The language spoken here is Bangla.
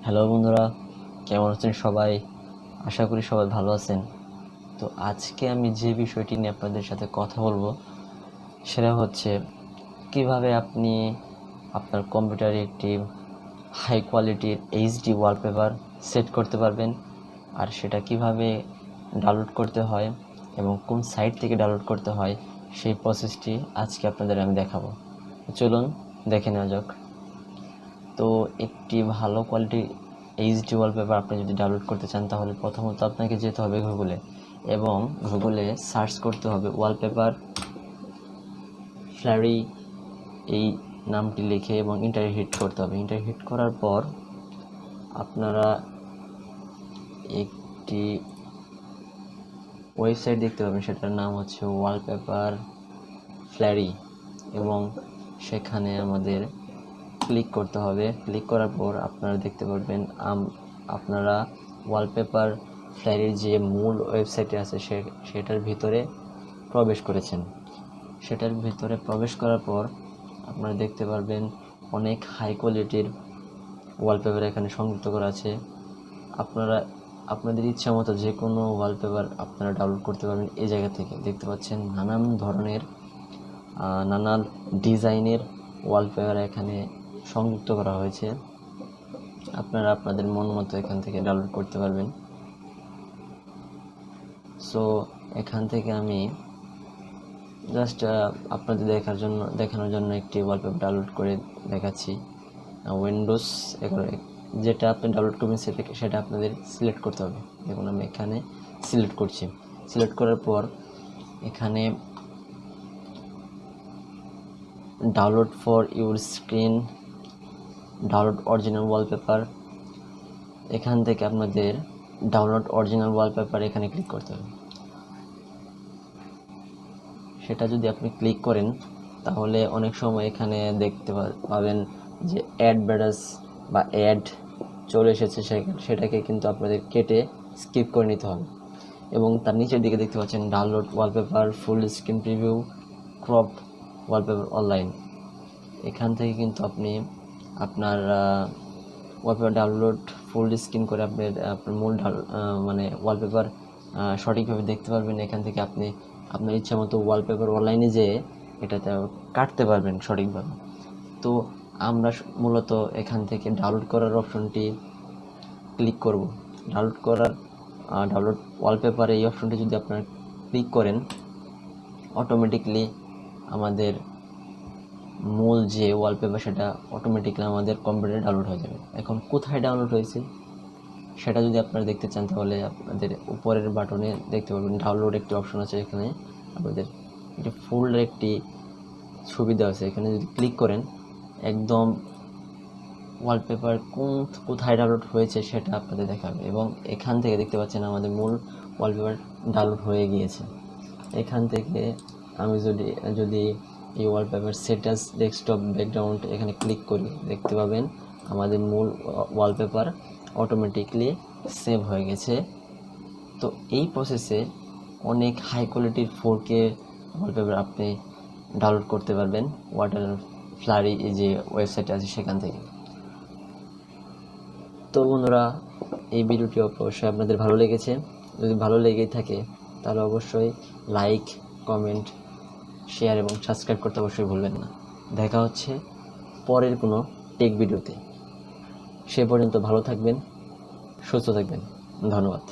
হ্যালো বন্ধুরা, কেমন আছেন সবাই? আশা করি সবাই ভালো আছেন। তো আজকে আমি যে বিষয়টি নিয়ে আপনাদের সাথে কথা বলবো সেটা হচ্ছে কিভাবে আপনি আপনার কম্পিউটারে একটি হাই কোয়ালিটির এইচডি ওয়ালপেপার সেট করতে পারবেন, আর সেটা কিভাবে ডাউনলোড করতে হয় এবং কোন সাইট থেকে ডাউনলোড করতে হয় সেই প্রসেসটি আজকে আপনাদের আমি দেখাবো। চলুন দেখে নেওয়া যাক। তো একটি ভালো কোয়ালিটির এইচডি ওয়ালপেপার আপনি যদি ডাউনলোড করতে চান তাহলে প্রথমত আপনাকে যেতে হবে গুগলে এবং গুগলে সার্চ করতে হবে ওয়ালপেপার ফ্ল্যারি এই নামটি লিখে এবং ইন্টার হিট করতে হবে। ইন্টার হিট করার পর আপনারা একটি ওয়েবসাইট দেখতে পাবেন, সেটার নাম হচ্ছে ওয়ালপেপার ফ্ল্যারি এবং সেখানে আমাদের ক্লিক করতে হবে। ক্লিক করার পর আপনারা দেখতে পারবেন আপনারা ওয়ালপেপার ফ্ল্যারির যে মূল ওয়েবসাইটে আছে সেটার ভিতরে প্রবেশ করেছেন। সেটার ভিতরে প্রবেশ করার পর আপনারা দেখতে পারবেন অনেক হাই কোয়ালিটির ওয়ালপেপার এখানে সংযুক্ত করা আছে। আপনারা আপনাদের ইচ্ছা মতো যে কোনো ওয়ালপেপার আপনারা ডাউনলোড করতে পারবেন। এই জায়গা থেকে দেখতে পাচ্ছেন নানান ধরনের নানান ডিজাইনের ওয়ালপেপার এখানে সংযুক্ত করা হয়েছে। আপনারা আপনাদের মন মতো এখান থেকে ডাউনলোড করতে পারবেন। সো এখান থেকে আমি জাস্ট আপনাদের দেখানোর জন্য একটি ওয়ালপেপার ডাউনলোড করে দেখাচ্ছি। উইন্ডোজ 11 যেটা আপনি ডাউনলোড করবেন সেটা আপনাদের সিলেক্ট করতে হবে। দেখুন আমি এখানে সিলেক্ট করছি। সিলেক্ট করার পর এখানে download for your screen, download original wallpaper, এখান থেকে আপনাদের ডাউনলোড অরিজিনাল ওয়ালপেপার এখানে ক্লিক করতে হবে। সেটা যদি আপনি ক্লিক করেন তাহলে অনেক সময় এখানে দেখতে পাবেন যে অ্যাড ব্যাডাস বা অ্যাড চলে এসেছে, সেটাকে কিন্তু আপনাদের কেটে স্কিপ করে নিতে হবে। এবং তার নিচের দিকে দেখতে পাচ্ছেন download wallpaper, full screen preview, crop wallpaper online. এখান থেকে কিন্তু আপনি আপনার ওয়ালপেপার ডাউনলোড ফুল স্ক্রিন করে আপনার মূল ওয়ালপেপার সঠিকভাবে দেখতে পারবেন। এখান থেকে আপনি আপনার ইচ্ছা মতো ওয়ালপেপার অনলাইনে যেয়ে এটাতে কাটতে পারবেন সঠিকভাবে। তো আমরা মূলত এখান থেকে ডাউনলোড করার অপশনটি ক্লিক করব। ডাউনলোড ওয়ালপেপার এই অপশনটি যদি আপনারা ক্লিক করেন অটোমেটিকলি আমাদের মূল যে ওয়ালপেপার সেটা অটোমেটিকলি আমাদের কম্পিউটারে ডাউনলোড হয়ে যাবে। এখন কোথায় ডাউনলোড হয়েছে সেটা যদি আপনারা দেখতে চান তাহলে আপনাদের উপরের বাটনে দেখতে পাবেন ডাউনলোড একটি অপশন আছে। এখানে আপনাদের একটি ফোল্ডার একটি ছবি দেওয়া আছে। এখানে যদি ক্লিক করেন একদম ওয়ালপেপার কোথায় ডাউনলোড হয়েছে সেটা আপনাদের দেখাবে এবং এখান থেকে দেখতে পাচ্ছেন আমাদের মূল ওয়ালপেপার ডাউনলোড হয়ে গিয়েছে। এখান থেকে আমি যদি এই ওয়ালপেপার সেটাস ডেস্কটপ ব্যাকগ্রাউন্ড এখানে ক্লিক করি দেখতে পাবেন আমাদের মূল ওয়ালপেপার অটোমেটিকলি সেভ হয়ে গেছে। তো এই প্রসেসে অনেক হাই কোয়ালিটির 4K ওয়ালপেপার আপনি ডাউনলোড করতে পারবেন ফ্ল্যারি যে ওয়েবসাইট আছে সেখান থেকে। তো বন্ধুরা, এই ভিডিওটি অবশ্যই আপনাদের ভালো লেগেছে। যদি ভালো লেগেই থাকে তাহলে অবশ্যই লাইক, কমেন্ট, শেয়ার এবং সাবস্ক্রাইব করতে অবশ্যই ভুলবেন না। দেখা হচ্ছে পরের কোনো টেক ভিডিওতে। সে পর্যন্ত ভালো থাকবেন, সুস্থ থাকবেন। ধন্যবাদ।